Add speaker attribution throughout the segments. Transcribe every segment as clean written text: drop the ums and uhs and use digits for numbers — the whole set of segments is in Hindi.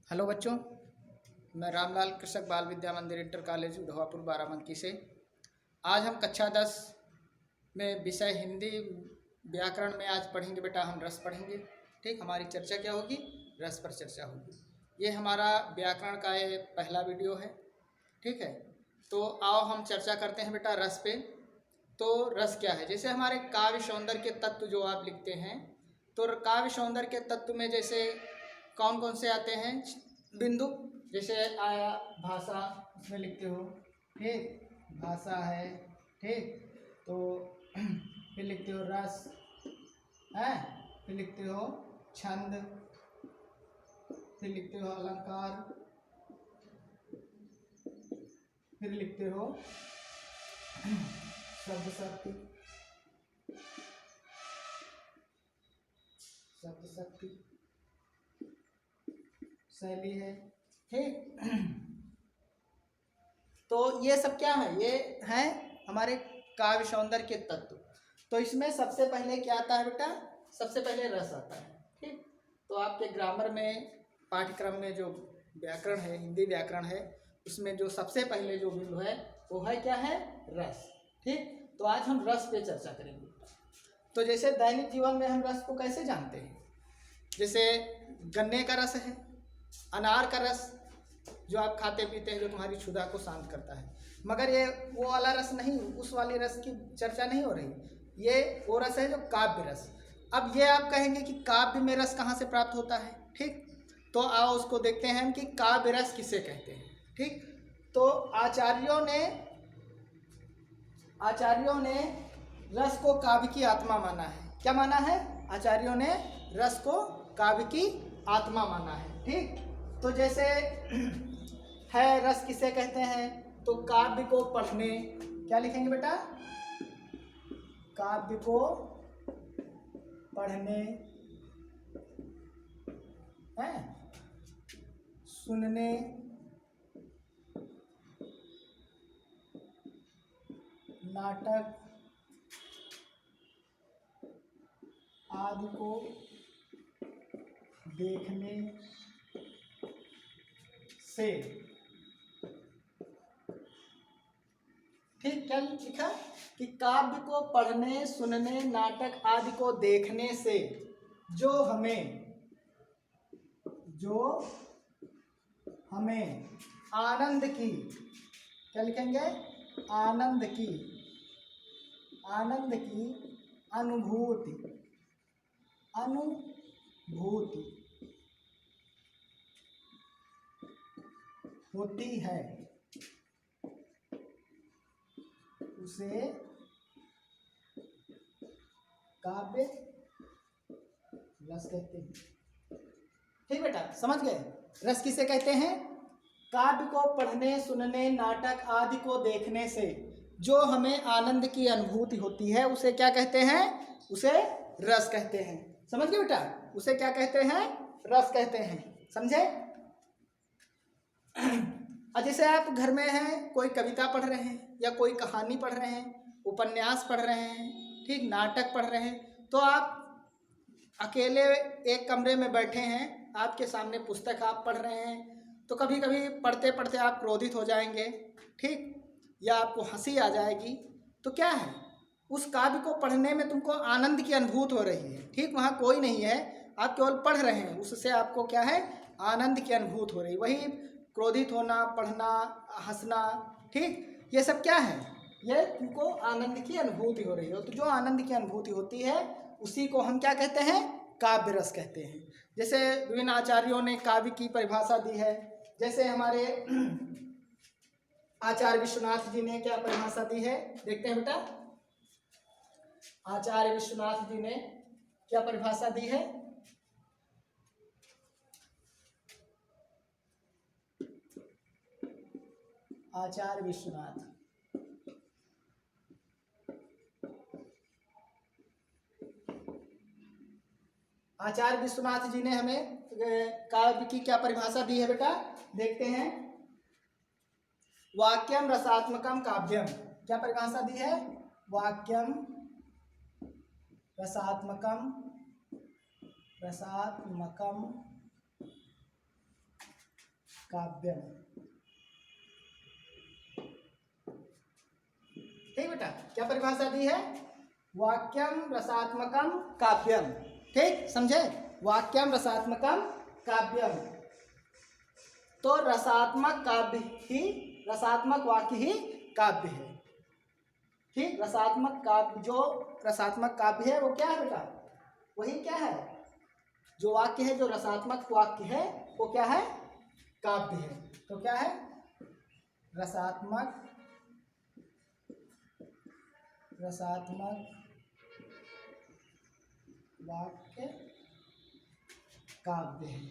Speaker 1: हेलो बच्चों, मैं रामलाल कृषक बाल विद्या मंदिर इंटर कॉलेज उधवापुर बाराबंकी से। आज हम कक्षा 10 में विषय हिंदी व्याकरण में आज पढ़ेंगे। बेटा हम रस पढ़ेंगे। ठीक, हमारी चर्चा क्या होगी? रस पर चर्चा होगी। ये हमारा व्याकरण का ये पहला वीडियो है। ठीक है, तो आओ हम चर्चा करते हैं बेटा रस पे। तो रस क्या है? जैसे हमारे काव्य सौंदर्य के तत्व जो आप लिखते हैं, तो काव्य सौंदर्य के तत्व में जैसे कौन कौन से आते हैं? बिंदु, जैसे आया भाषा, उसमें लिखते हो। ठीक, भाषा है। ठीक, तो फिर लिखते हो रस है, फिर लिखते हो छंद, फिर लिखते हो अलंकार, फिर लिखते हो शब्द शक्ति, शब्द शक्ति शैली है। ठीक, तो ये सब क्या है? ये है हमारे काव्य सौंदर्य के तत्व। तो इसमें सबसे पहले क्या आता है बेटा? सबसे पहले रस आता है। ठीक, तो आपके ग्रामर में पाठ्यक्रम में जो व्याकरण है, हिंदी व्याकरण है, उसमें जो सबसे पहले जो बिंदु है वो है क्या है? रस। ठीक, तो आज हम रस पे चर्चा करेंगे। तो जैसे दैनिक जीवन में हम रस को कैसे जानते हैं? जैसे गन्ने का रस है, अनार का रस जो आप खाते पीते हैं, जो तुम्हारी क्षुधा को शांत करता है। मगर ये वो वाला रस नहीं, उस वाली रस की चर्चा नहीं हो रही। ये वो रस है जो काव्य रस। अब ये आप कहेंगे कि काव्य में रस कहाँ से प्राप्त होता है? ठीक, तो आओ उसको देखते हैं कि काव्य रस किसे कहते हैं। ठीक, तो आचार्यों ने रस को काव्य की आत्मा माना है। क्या माना है? आचार्यों ने रस को काव्य की आत्मा माना है। ठीक, तो जैसे है रस किसे कहते हैं? तो काव्य को पढ़ने, क्या लिखेंगे बेटा? काव्य को पढ़ने, है, सुनने, नाटक आदि को देखने से। ठीक, क्या लिखा? कि काव्य को पढ़ने, सुनने, नाटक आदि को देखने से जो हमें आनंद की, क्या लिखेंगे? आनंद की अनुभूति होती है, उसे काव्य रस कहते हैं। ठीक बेटा, समझ गए? रस किसे कहते हैं? काव्य को पढ़ने, सुनने, नाटक आदि को देखने से जो हमें आनंद की अनुभूति होती है, उसे क्या कहते हैं? उसे रस कहते हैं। समझ गए बेटा? उसे क्या कहते हैं? रस कहते हैं। समझे? जैसे आप घर में हैं, कोई कविता पढ़ रहे हैं या कोई कहानी पढ़ रहे हैं, उपन्यास पढ़ रहे हैं, ठीक, नाटक पढ़ रहे हैं, तो आप अकेले एक कमरे में बैठे हैं, आपके सामने पुस्तक आप पढ़ रहे हैं, तो कभी कभी पढ़ते पढ़ते आप क्रोधित हो जाएंगे। ठीक, या आपको हंसी आ जाएगी। तो क्या है? उस काव्य को पढ़ने में तुमको आनंद की अनुभूति हो रही है। ठीक, वहाँ कोई नहीं है, आप केवल पढ़ रहे हैं, उससे आपको क्या है? आनंद की अनुभूति हो रही। वही क्रोधित होना, पढ़ना, हंसना, ठीक, ये सब क्या है? ये तुमको आनंद की अनुभूति हो रही है। तो जो आनंद की अनुभूति होती है उसी को हम क्या कहते हैं? काव्य रस कहते हैं। जैसे विभिन्न आचार्यों ने काव्य की परिभाषा दी है। जैसे हमारे आचार्य विश्वनाथ जी ने क्या परिभाषा दी है? देखते हैं बेटा, आचार्य विश्वनाथ जी ने क्या परिभाषा दी है? आचार्य विश्वनाथ, आचार्य विश्वनाथ जी ने हमें काव्य की क्या परिभाषा दी है बेटा? देखते हैं। वाक्यम रसात्मकम काव्यम, क्या परिभाषा दी है? वाक्यम रसात्मकम काव्यम। ठीक बेटा, क्या परिभाषा दी है? वाक्यम रसात्मकम काव्यम। ठीक, समझे? वाक्यम रसात्मकम काव्यम। तो रसात्मक काव्य ही, रसात्मक वाक्य ही काव्य है। ठीक, रसात्मक काव्य, जो रसात्मक काव्य है वो क्या है बेटा? वही क्या है? जो वाक्य है, जो रसात्मक वाक्य है वो क्या है? काव्य है। तो क्या है? रसात्मक वाक्य काव्य है।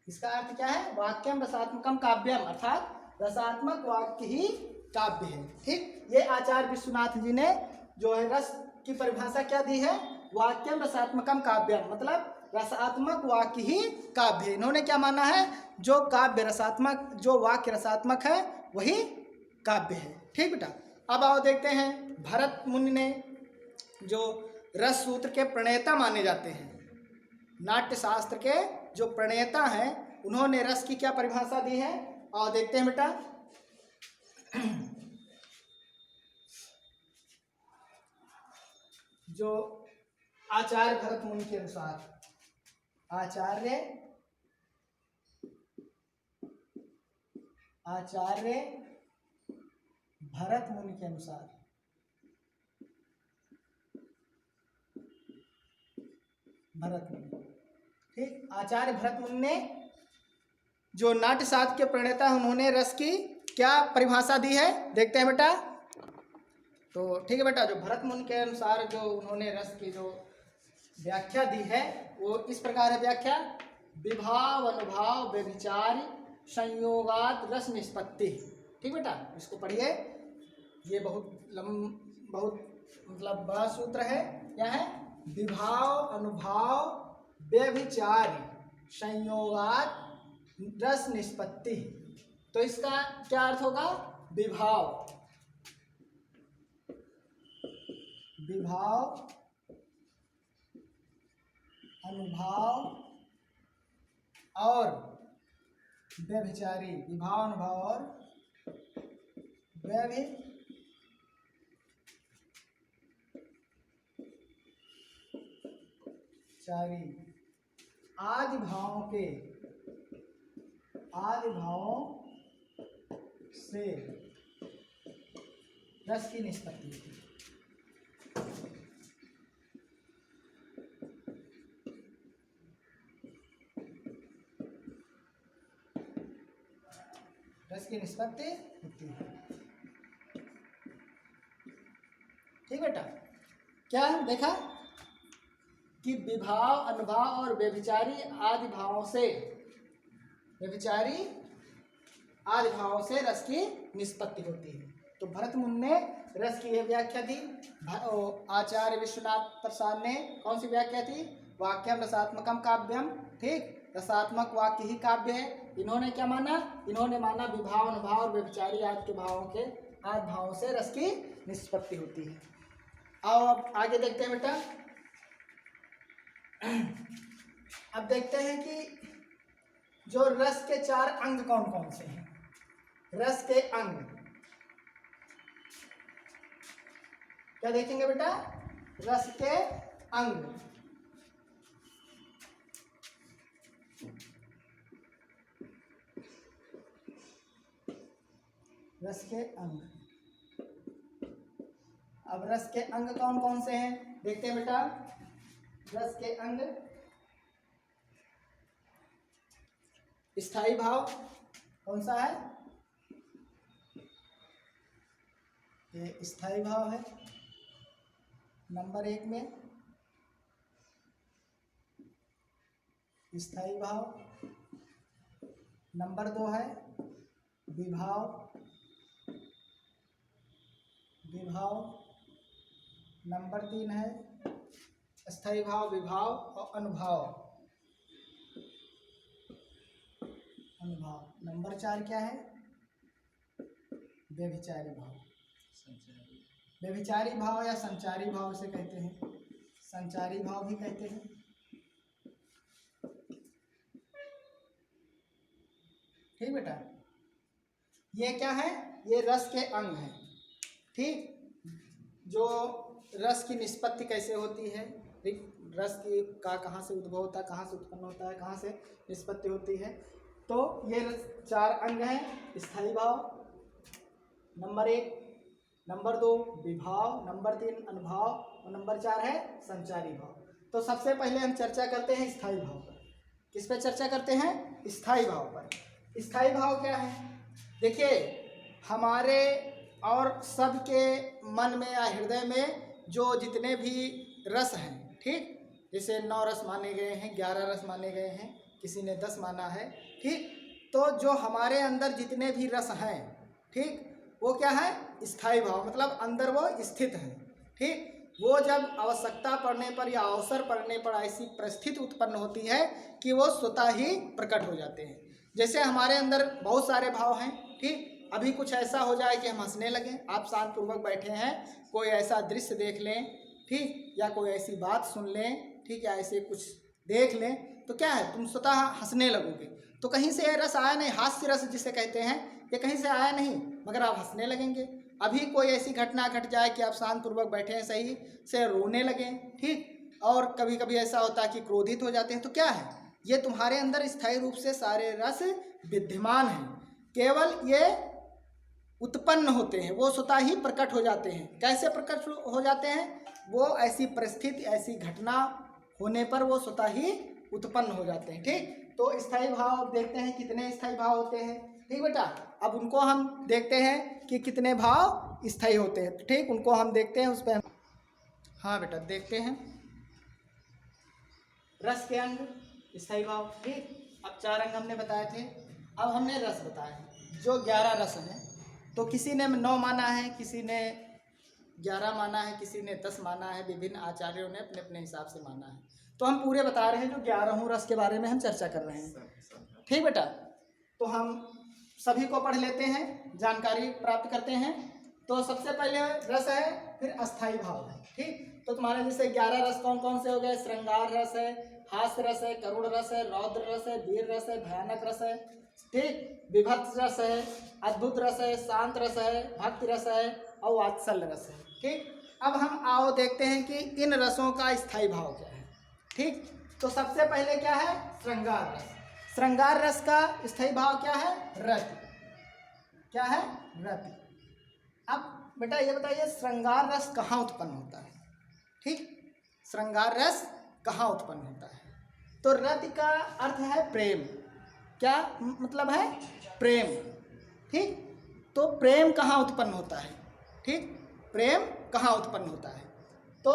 Speaker 1: इसका अर्थ क्या है? वाक्यम रसात्मकम काव्यम, अर्थात रसात्मक वाक्य ही काव्य है। ठीक, ये आचार्य विश्वनाथ जी ने जो है रस की परिभाषा क्या दी है? वाक्यम रसात्मकम काव्यम, मतलब रसात्मक वाक्य ही काव्य है। इन्होंने क्या माना है? जो काव्य रसात्मक, जो वाक्य रसात्मक है वही काव्य है। ठीक बेटा, अब आओ देखते हैं भरत मुनि ने, जो रस सूत्र के प्रणेता माने जाते हैं, नाट्य शास्त्र के जो प्रणेता हैं, उन्होंने रस की क्या परिभाषा दी है? आओ देखते हैं बेटा। जो आचार्य भरत मुनि के अनुसार, आचार्य भरत मुनि के अनुसार, भरत मुनि, ठीक, आचार्य भरत मुनि ने जो नाट्य शास्त्र के प्रणेता है, उन्होंने रस की क्या परिभाषा दी है? देखते हैं बेटा। तो ठीक है बेटा, जो भरत मुनि के अनुसार जो उन्होंने रस की जो व्याख्या दी है वो इस प्रकार है व्याख्या: विभाव अनुभाव व्यभिचार संयोगात रस निष्पत्ति। ठीक बेटा, इसको पढ़िए, ये बहुत मतलब बड़ा सूत्र है। क्या है? विभाव अनुभाव व्यभिचार संयोगात रस निष्पत्ति। तो इसका क्या अर्थ होगा? विभाव अनुभाव और व्यभिचारी, विभाव अनुभाव और व्यभिचारी आदि भावों से रस की निष्पत्ति होती है। रस की निष्पत्ति होती है। ठीक बेटा, क्या देखा कि विभाव अनुभाव और व्यभिचारी आदि भावों से, व्यभिचारी आदि भावों से रस की निष्पत्ति होती है। तो भरत मुनि ने रस की यह व्याख्या दी। आचार्य विश्वनाथ प्रसाद ने कौन सी व्याख्या थी? वाक्यम रसात्मकम काव्यम। ठीक, रसात्मक वाक्य ही काव्य है। इन्होंने क्या माना? इन्होंने माना विभाव अनुभाव और व्यभिचारी आदि के भावों के आदि भावों से रस की निष्पत्ति होती है। आओ अब आगे देखते हैं बेटा। अब देखते हैं कि जो रस के चार अंग कौन कौन से हैं। रस के अंग क्या देखेंगे बेटा? रस के अंग। रस के अंग। अब रस के अंग कौन कौन से हैं देखते हैं बेटा। रस के अंग: स्थायी भाव कौन सा है? ये स्थायी भाव है नंबर 1 में, स्थायी भाव। नंबर 2 है विभाव। नंबर 3 है स्थायी भाव, विभाव और अनुभाव। नंबर 4 क्या है? व्यभिचारी भाव। व्यभिचारी भाव या संचारी भाव से कहते हैं, संचारी भाव भी कहते हैं। ठीक बेटा, ये क्या है, ये रस के अंग हैं। ठीक, जो रस की निष्पत्ति कैसे होती है, ठीक, रस की का कहाँ से उद्भव होता है, कहाँ से उत्पन्न होता है, कहाँ से निष्पत्ति होती है। तो ये 4 अंग हैं, स्थायी भाव नंबर 1, नंबर 2 विभाव, नंबर 3 अनुभाव और नंबर 4 है संचारी भाव। तो सबसे पहले हम चर्चा करते हैं स्थायी भाव पर। किस पे चर्चा करते हैं? स्थायी भाव पर। स्थायी भाव क्या है? देखिए, हमारे और सबके मन में या हृदय में जो जितने भी रस हैं, ठीक, जैसे 9 रस माने गए हैं, 11 रस माने गए हैं, किसी ने 10 माना है, ठीक। तो जो हमारे अंदर जितने भी रस हैं, ठीक, वो क्या है? स्थायी भाव, मतलब अंदर वो स्थित है, ठीक। वो जब आवश्यकता पड़ने पर या अवसर पड़ने पर ऐसी परिस्थिति उत्पन्न होती है कि वो स्वतः ही प्रकट हो जाते हैं। जैसे हमारे अंदर बहुत सारे भाव हैं, ठीक। अभी कुछ ऐसा हो जाए कि हम हंसने लगें, आप शांतपूर्वक बैठे हैं, कोई ऐसा दृश्य देख लें, ठीक, या कोई ऐसी बात सुन लें, ठीक, या ऐसे कुछ देख लें, तो क्या है, तुम स्वतः हंसने लगोगे। तो कहीं से ये रस आया नहीं, हास्य रस जिसे कहते हैं, ये कहीं से आया नहीं, मगर आप हंसने लगेंगे। अभी कोई ऐसी घटना घट जाए कि आप शांतपूर्वक बैठे हैं, सही से रोने लगें, ठीक, और कभी कभी ऐसा होता है कि क्रोधित हो जाते हैं, तो क्या है, ये तुम्हारे अंदर स्थायी रूप से सारे रस विद्यमान हैं, केवल ये उत्पन्न होते हैं, वो स्वतः ही प्रकट हो जाते हैं। कैसे प्रकट हो जाते हैं? वो ऐसी परिस्थिति, ऐसी घटना होने पर वो स्वतः ही उत्पन्न हो जाते हैं, ठीक। तो स्थायी भाव देखते हैं कितने स्थायी भाव होते हैं, ठीक बेटा। अब उनको हम देखते हैं कि कितने भाव स्थायी होते हैं, ठीक, उनको हम देखते हैं, उस पर। हाँ बेटा, देखते हैं। रस के अंग, स्थायी भाव, ठीक। अब 4 अंग हमने बताए थे, अब हमने रस बताए हैं, जो 11 रस हैं। तो किसी ने 9 माना है, किसी ने 11 माना है, किसी ने 10 माना है, विभिन्न आचार्यों ने अपने अपने हिसाब से माना है। तो हम पूरे बता रहे हैं, जो 11 रस के बारे में हम चर्चा कर रहे हैं, ठीक बेटा। तो हम सभी को पढ़ लेते हैं, जानकारी प्राप्त करते हैं। तो सबसे पहले रस है, फिर अस्थाई भाव है, ठीक। तो तुम्हारे जैसे 11 रस कौन कौन से हो गए? श्रृंगार रस है, हास्य रस है, करुण रस है, रौद्र रस है, वीर रस है, भयानक रस है, ठीक, विभत्स रस है, अद्भुत रस है, शांत रस है, भक्ति रस है और वात्सल्य रस है, ठीक। अब हम आओ देखते हैं कि इन रसों का स्थायी भाव क्या है, ठीक। तो सबसे पहले क्या है? श्रृंगार रस। श्रृंगार रस का स्थायी भाव क्या है? रति। क्या है? रति। अब बेटा ये बताइए, श्रृंगार रस कहाँ उत्पन्न होता है, ठीक, श्रृंगार रस कहाँ उत्पन्न होता है? तो रति का अर्थ है प्रेम। क्या मतलब है? प्रेम, ठीक। तो प्रेम कहाँ उत्पन्न होता है, ठीक, प्रेम कहाँ उत्पन्न होता है? तो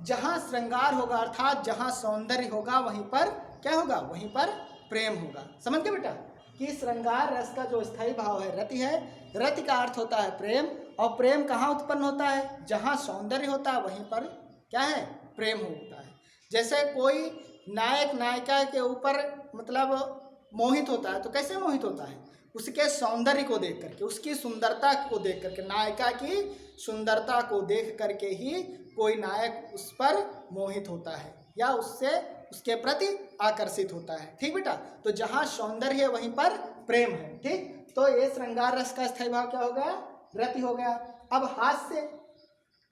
Speaker 1: जहाँ श्रृंगार होगा, अर्थात जहाँ सौंदर्य होगा, वहीं पर क्या होगा? वहीं पर प्रेम होगा। समझ गए बेटा कि श्रृंगार रस का जो स्थायी भाव है रति है। रति का अर्थ होता है प्रेम, और प्रेम कहाँ उत्पन्न होता है? जहाँ सौंदर्य होता है वहीं पर क्या है? प्रेम होता है। जैसे कोई नायक नायिका के ऊपर मतलब मोहित होता है, तो कैसे मोहित होता है? उसके सौंदर्य को देख करके, उसकी सुंदरता को देख करके, नायिका की सुंदरता को देख करके ही कोई नायक उस पर मोहित होता है या उससे उसके प्रति आकर्षित होता है, ठीक बेटा। तो जहाँ सौंदर्य है वहीं पर प्रेम है, ठीक। तो ये श्रृंगार रस का स्थायी भाव क्या हो गया? रति हो गया। अब हास्य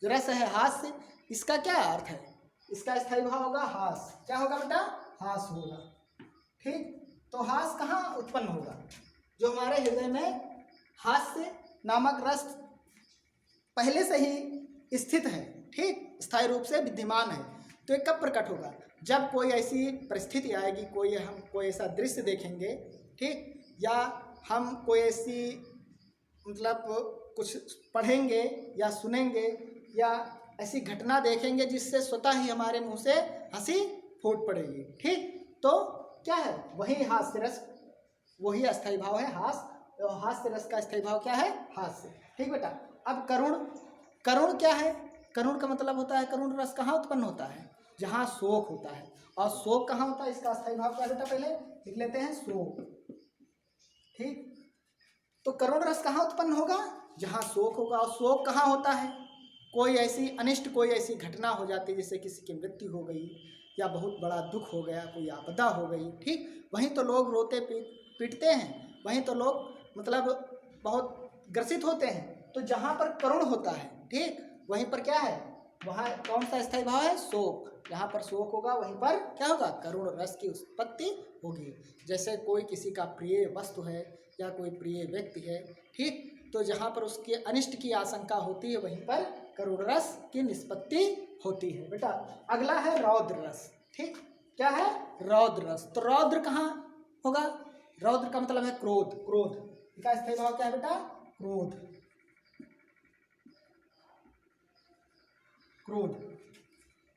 Speaker 1: रस है, हास्य, इसका क्या अर्थ है? इसका स्थायी भाव होगा हास्य। क्या होगा बेटा? हास्य होगा, ठीक। तो हास्य कहाँ उत्पन्न होगा? जो हमारे हृदय में हास्य नामक रस पहले से ही स्थित है, ठीक, स्थायी रूप से विद्यमान है। तो ये कब प्रकट होगा? जब कोई ऐसी परिस्थिति आएगी, हम कोई ऐसा दृश्य देखेंगे, ठीक, या हम कोई ऐसी मतलब कुछ पढ़ेंगे या सुनेंगे या ऐसी घटना देखेंगे जिससे स्वतः ही हमारे मुंह से हंसी फूट पड़ेगी, ठीक। तो क्या है? वही हास्य रस, वही अस्थायी भाव है हास्य। हास्य रस का स्थायी भाव क्या है? हास्य, ठीक बेटा। अब करुण क्या है? करुण का मतलब होता है, करुण रस कहाँ उत्पन्न होता है? जहाँ शोक होता है। और शोक कहाँ होता है? इसका स्थायी भाव क्या बेटा? पहले लिख लेते हैं, शोक, ठीक। तो करुण रस कहाँ उत्पन्न होगा? जहाँ शोक होगा। और शोक कहाँ होता है? कोई ऐसी अनिष्ट, कोई ऐसी घटना हो जाती है, जैसे किसी की मृत्यु हो गई या बहुत बड़ा दुख हो गया, कोई आपदा हो गई, ठीक, वहीं तो लोग रोते पीटते हैं। वहीं तो लोग मतलब बहुत ग्रसित होते हैं। तो जहाँ पर करुण होता है, ठीक, वहीं पर क्या है, वहाँ कौन सा स्थायी भाव है, शोक। जहाँ पर शोक होगा वहीं पर क्या होगा, करुण रस की उत्पत्ति होगी। जैसे कोई किसी का प्रिय वस्तु है या कोई प्रिय व्यक्ति है, ठीक, तो जहाँ पर उसके अनिष्ट की आशंका होती है वहीं पर करुण रस की निष्पत्ति होती है। बेटा अगला है रौद्र रस, ठीक, क्या है, रौद्र रस। तो रौद्र कहाँ होगा, रौद्र का मतलब है क्रोध। क्रोध का स्थायी भाव क्या है बेटा, क्रोध। क्रोध,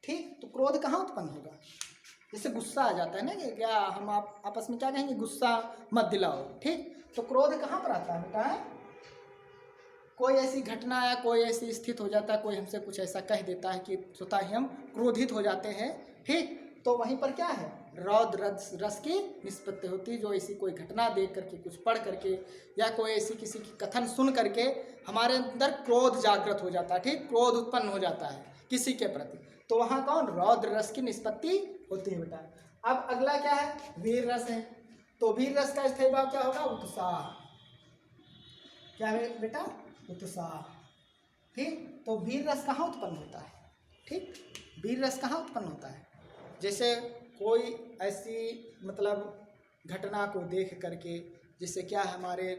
Speaker 1: ठीक, तो क्रोध कहाँ उत्पन्न होगा, जैसे गुस्सा आ जाता है ना, कि क्या हम आपस में क्या कहेंगे, गुस्सा मत दिलाओ, ठीक, तो क्रोध कहाँ पर आता है बेटा, कोई ऐसी घटना या कोई ऐसी स्थिति हो जाता है, कोई हमसे कुछ ऐसा कह देता है कि स्वतः ही हम क्रोधित हो जाते हैं, ठीक, तो वहीं पर क्या है, रौद्र रस की निष्पत्ति होती है। जो ऐसी कोई घटना देख करके, कुछ पढ़ करके या कोई ऐसी किसी की कथन सुन करके हमारे अंदर क्रोध जागृत हो जाता है, ठीक, क्रोध उत्पन्न हो जाता है किसी के प्रति, तो वहाँ कौन, रौद्र रस की निष्पत्ति होती है बेटा। अब अगला क्या है, वीर रस है। तो वीर रस का स्थायी भाव क्या होगा, उत्साह। क्या है बेटा, उत्साह, ठीक, तो वीर रस कहाँ उत्पन्न होता है, ठीक, वीर रस कहाँ उत्पन्न होता है, जैसे कोई ऐसी मतलब घटना को देख करके, जैसे क्या हमारे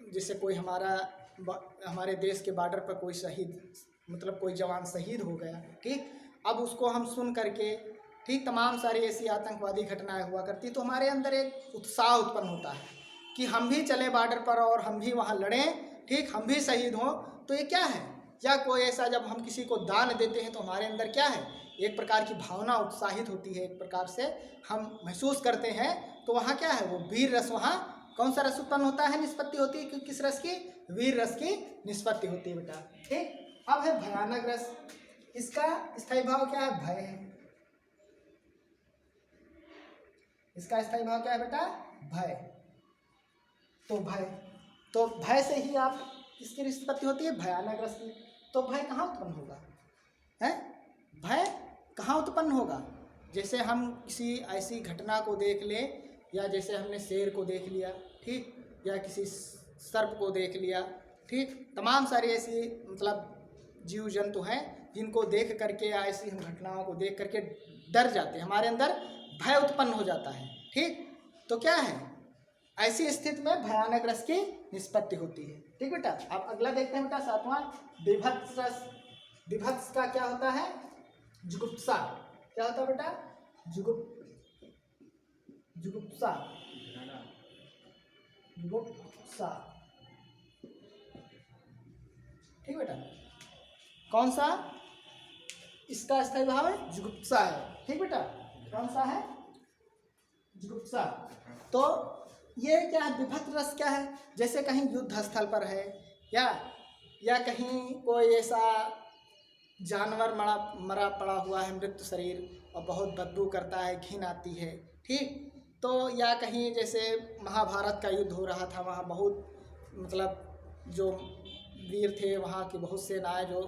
Speaker 1: जैसे कोई हमारे देश के बॉर्डर पर कोई शहीद, मतलब कोई जवान शहीद हो गया, ठीक, अब उसको हम सुन करके, ठीक, तमाम सारी ऐसी आतंकवादी घटनाएं हुआ करती, तो हमारे अंदर एक उत्साह उत्पन्न होता है कि हम भी चले बॉर्डर पर और हम भी वहाँ लड़ें, ठीक, हम भी शहीद हों। तो ये क्या है, या कोई ऐसा जब हम किसी को दान देते हैं तो हमारे अंदर क्या है, एक प्रकार की भावना उत्साहित होती है, एक प्रकार से हम महसूस करते हैं, तो वहाँ क्या है, वो वीर रस, वहाँ कौन सा रस उत्पन्न होता है, निष्पत्ति होती है, किस रस की, वीर रस की निष्पत्ति होती है बेटा, ठीक। अब है भयानक रस, इसका स्थायी भाव क्या है, भय है। इसका स्थायी भाव क्या है बेटा, भय। तो भय से ही आप इसकी निष्पत्ति होती है, भयानक रस की। तो भय कहाँ उत्पन्न होगा, है, भय कहाँ उत्पन्न होगा, जैसे हम किसी ऐसी घटना को देख लें, या जैसे हमने शेर को देख लिया, ठीक, या किसी सर्प को देख लिया, ठीक, तमाम सारी ऐसी मतलब जीव जंतु हैं जिनको देख करके या ऐसी हम घटनाओं को देख करके डर जाते हैं, हमारे अंदर भय उत्पन्न हो जाता है, ठीक, तो क्या है, ऐसी स्थिति में भयानक रस की निष्पत्ति होती है, ठीक बेटा। अब अगला देखते हैं बेटा, सातवां विभत्स रस। विभत्स का क्या होता है, जुगुप्सा। क्या होता है बेटा, जुगुप्सा, ठीक बेटा। कौन सा, इसका स्थायी भाव है, जुगुप्सा है, ठीक बेटा, कौन सा है, जुगुप्सा। तो ये क्या है, विभत्स रस क्या है, जैसे कहीं युद्ध स्थल पर है, या कहीं कोई ऐसा जानवर मरा पड़ा हुआ है, मृत शरीर, और बहुत बदबू करता है, घिन आती है, ठीक, तो या कहीं जैसे महाभारत का युद्ध हो रहा था, वहाँ बहुत मतलब जो वीर थे, वहाँ की बहुत सेनाएं जो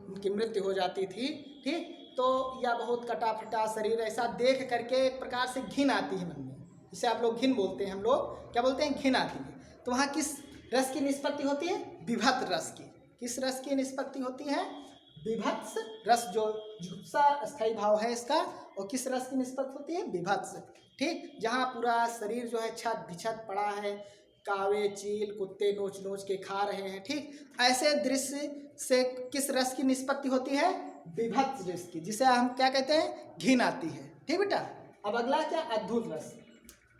Speaker 1: उनकी मृत्यु हो जाती थी, ठीक, तो या बहुत कटा फटा शरीर, ऐसा देख करके एक प्रकार से घिन आती है मन में, जिसे आप लोग घिन बोलते हैं, हम लोग क्या बोलते हैं, घिन आती है। तो वहाँ किस रस की निष्पत्ति होती है, विभत्स रस की। किस रस की निष्पत्ति होती है, विभत्स रस, जो जुगुप्सा स्थायी भाव है इसका, और किस रस की निष्पत्ति होती है, विभत्स, ठीक, जहाँ पूरा शरीर जो है छत बिछत पड़ा है, कावे चील कुत्ते नोच नोच के खा रहे हैं, ठीक, ऐसे दृश्य से किस रस की निष्पत्ति होती है, विभत्स रस की, जिसे हम क्या कहते हैं, घिन आती है, ठीक बेटा। अब अगला क्या, अद्भुत रस।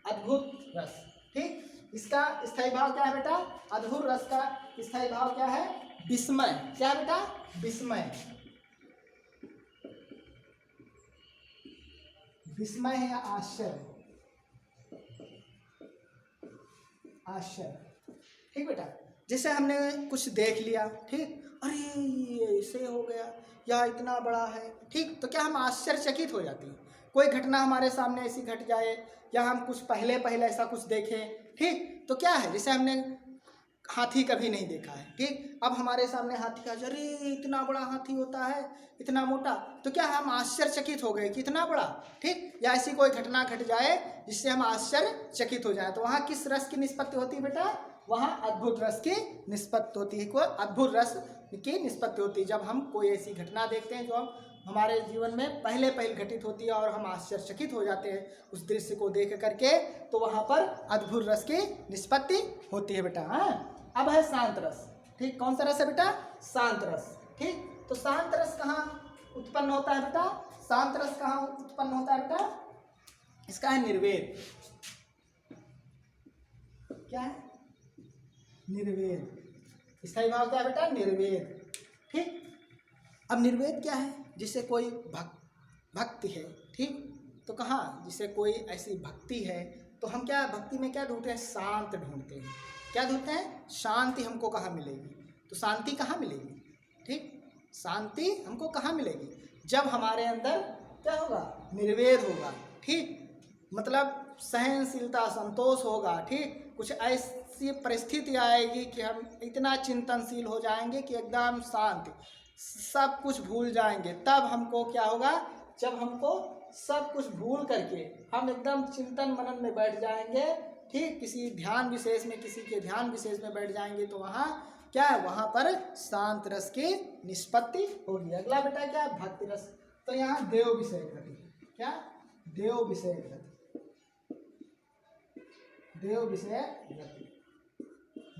Speaker 1: अद्भुत रस, ठीक, इसका स्थायी भाव क्या है बेटा, अद्भुत रस का स्थायी भाव क्या है, विस्मय। क्या बेटा, विस्मय। विस्मय है या आश्चर्य, आश्चर्य, ठीक बेटा। जैसे हमने कुछ देख लिया, ठीक, अरे ये ऐसे हो गया, या इतना बड़ा है, ठीक, तो क्या हम आश्चर्यचकित हो जाती हैं। कोई घटना हमारे सामने ऐसी घट जाए, या हम कुछ पहले ऐसा कुछ देखें, ठीक, तो क्या है, जैसे हमने हाथी कभी नहीं देखा है। ठीक, अब हमारे सामने हाथी का, अरे इतना बड़ा हाथी होता है, इतना मोटा, तो क्या हम आश्चर्यचकित हो गए कि इतना बड़ा। ठीक, या ऐसी कोई घटना घट जाए जिससे हम आश्चर्यचकित हो जाए, तो वहाँ किस रस की निष्पत्ति होती है बेटा? वहाँ अद्भुत रस की निष्पत्ति होती है। कोई अद्भुत रस की निष्पत्ति होती है जब हम कोई ऐसी घटना देखते हैं जो हमारे जीवन में पहले घटित होती है और हम आश्चर्यचकित हो जाते हैं उस दृश्य को देख करके, तो वहाँ पर अद्भुत रस की निष्पत्ति होती है बेटा। हाँ, अब है शांत रस। ठीक, कौन सा रस है बेटा? शांत रस। ठीक, तो शांत रस कहाँ उत्पन्न होता है बेटा? शांत रस कहाँ उत्पन्न होता है बेटा? इसका है निर्वेद। क्या है? निर्वेद। स्थायी भाव क्या है बेटा? निर्वेद। ठीक, अब निर्वेद क्या है? जिसे कोई भक्ति है। ठीक, तो कहाँ जिसे कोई ऐसी भक्ति है, तो हम क्या भक्ति में क्या ढूंढते हैं? शांत ढूंढते हैं। क्या ढूंढते हैं? शांति हमको कहाँ मिलेगी? तो शांति कहाँ मिलेगी? ठीक, शांति हमको कहाँ मिलेगी? जब हमारे अंदर क्या होगा? निर्वेद होगा। ठीक, मतलब सहनशीलता, संतोष होगा। ठीक, कुछ ऐसी परिस्थिति आएगी कि हम इतना चिंतनशील हो जाएंगे कि एकदम शांत, सब कुछ भूल जाएंगे। तब हमको क्या होगा? जब हमको सब कुछ भूल करके हम एकदम चिंतन मनन में बैठ जाएंगे। ठीक, किसी ध्यान विशेष में, किसी के ध्यान विशेष में बैठ जाएंगे, तो वहाँ क्या है? वहाँ पर शांत रस की निष्पत्ति होगी। अगला बेटा क्या है? भक्ति रस। तो यहाँ देव विषय गति। क्या? देव विषय गति। देव विषय गति।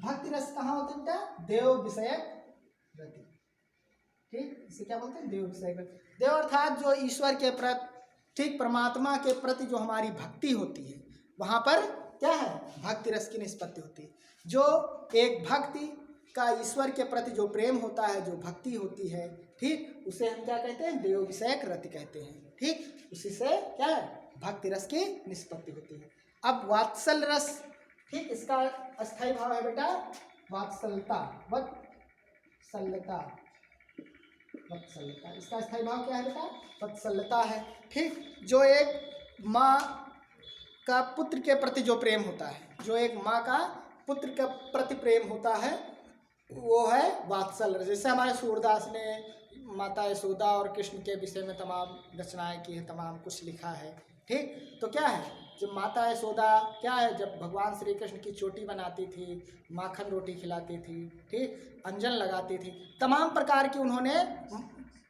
Speaker 1: भक्ति रस कहाँ होती है बेटा? देव विषय गति। ठीक, इसे क्या बोलते हैं? देव विषय गति। देव अर्थात जो ईश्वर के प्रति, ठीक, परमात्मा के प्रति जो हमारी भक्ति होती है, वहाँ पर क्या है? भक्ति रस की निष्पत्ति होती है। जो एक भक्ति का ईश्वर के प्रति जो प्रेम होता है, जो भक्ति होती है, ठीक, उसे हम क्या कहते हैं? देव विषयक रति कहते हैं। ठीक, उसी से क्या है? भक्ति रस की निष्पत्ति होती है। अब वात्सल्य रस। ठीक, इसका अस्थायी भाव है बेटा वात्सल्यता। वत्सल्यता। वत्सल्यता, इसका स्थायी भाव क्या है बेटा? वत्सल्यता है। ठीक, जो एक माँ का पुत्र के प्रति जो प्रेम होता है, जो एक माँ का पुत्र के प्रति प्रेम होता है, वो है वात्सल्य। जैसे हमारे सूरदास ने माता यशोदा और कृष्ण के विषय में तमाम रचनाएं की है, तमाम कुछ लिखा है। ठीक, तो क्या है? जब माता यशोदा क्या है, जब भगवान श्री कृष्ण की चोटी बनाती थी, माखन रोटी खिलाती थी, ठीक, अंजन लगाती थी, तमाम प्रकार की उन्होंने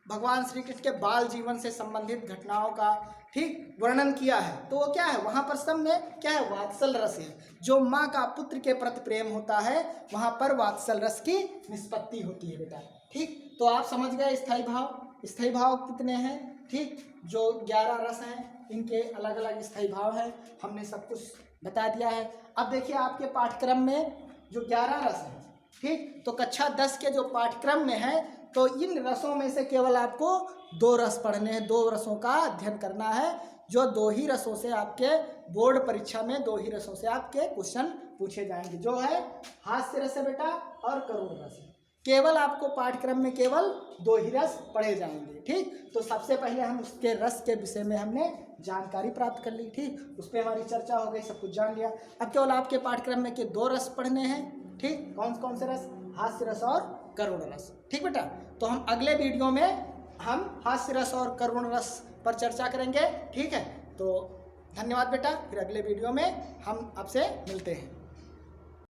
Speaker 1: भगवान श्री कृष्ण के बाल जीवन से संबंधित घटनाओं का, ठीक, वर्णन किया है। तो वो क्या है? वहाँ पर सब में क्या है? वात्सल्य रस है। जो माँ का पुत्र के प्रति प्रेम होता है, वहाँ पर वात्सल्य रस की निष्पत्ति होती है बेटा। ठीक, तो आप समझ गए स्थायी भाव। स्थायी भाव कितने हैं? ठीक, जो 11 रस हैं, इनके अलग अलग स्थायी भाव हैं, हमने सब कुछ बता दिया है। अब देखिए आपके पाठ्यक्रम में जो 11 रस हैं, ठीक, तो कक्षा 10 के जो पाठ्यक्रम में है, तो इन रसों में से केवल आपको 2 रस पढ़ने हैं, 2 रसों का अध्ययन करना है। जो 2 ही रसों से आपके बोर्ड परीक्षा में 2 ही रसों से आपके क्वेश्चन पूछे जाएंगे, जो है हास्य रस है बेटा और करुण रस। केवल आपको पाठ्यक्रम में केवल 2 ही रस पढ़े जाएंगे। ठीक, तो सबसे पहले हम उसके रस के विषय में हमने जानकारी प्राप्त कर ली। ठीक, उस पर हमारी चर्चा हो गई, सब कुछ जान लिया। अब केवल आपके पाठ्यक्रम में के 2 रस पढ़ने हैं। ठीक, कौन कौन से रस? हास्य रस और करुण रस। ठीक बेटा, तो हम अगले वीडियो में हम हास्य रस और करुण रस पर चर्चा करेंगे। ठीक है, तो धन्यवाद बेटा। फिर अगले वीडियो में हम आपसे मिलते हैं।